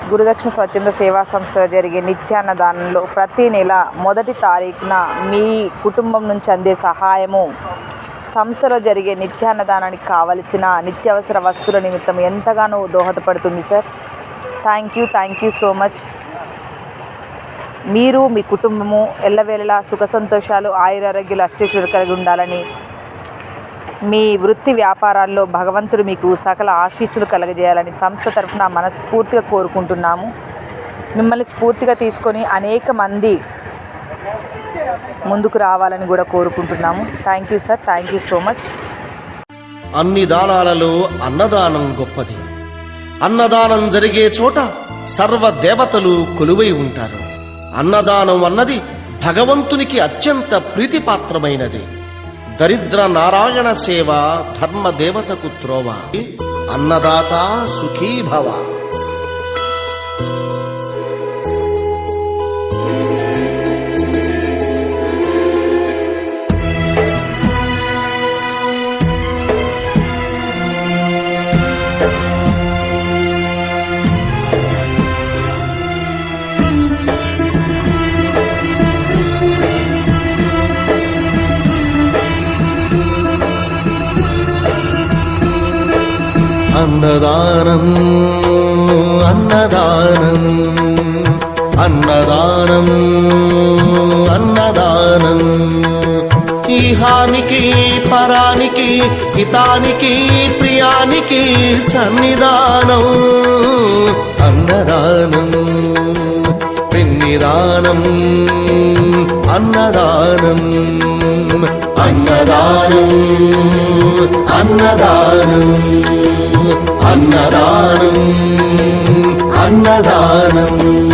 గురుదక్షిణ స్వచ్ఛంద సేవా సంస్థ జరిగే నిత్యాన్నదానంలో ప్రతి నెల మొదటి తారీఖున మీ కుటుంబం నుంచి అందే సహాయము సంస్థలో జరిగే నిత్యాన్నదానానికి కావలసిన నిత్యావసర వస్తువుల నిమిత్తం ఎంతగానో దోహదపడుతుంది sir. Thank you so much. మీరు మీ కుటుంబము ఎల్లవేళలా సుఖ సంతోషాలు ఆయురారోగ్యాలు అష్టైశ్వర్యాలు కలిగి ఉండాలని, మీ వృత్తి వ్యాపారాల్లో భగవంతుడు మీకు సకల ఆశీస్సులు కలగజేయాలని సంస్థ తరఫున మనస్ఫూర్తిగా కోరుకుంటున్నాము. మిమ్మల్ని స్ఫూర్తిగా తీసుకొని అనేక మంది ముందుకు రావాలని కూడా కోరుకుంటున్నాము. Thank you sir. Thank you so much. అన్ని దానాలలో అన్నదానం గొప్పది. అన్నదానం జరిగే చోట సర్వ దేవతలు కొలువై ఉంటారు. అన్నదానం అన్నది భగవంతునికి అత్యంత ప్రీతిపాత్రమైనది. దరిద్ర నారాయణ సేవ ధర్మదేవతకు త్రోవ. అన్నదాత సుఖీ భవ. అన్నదానం అన్నదానం అన్నదానం అన్నదానం. ఈహానికి పరానికి హితానికి ప్రియానికి సన్నిధానం. అన్నదానం పిన్నిదానం అన్నదానం అన్నదానం అన్నదానం అన్నదానం అన్నదానం.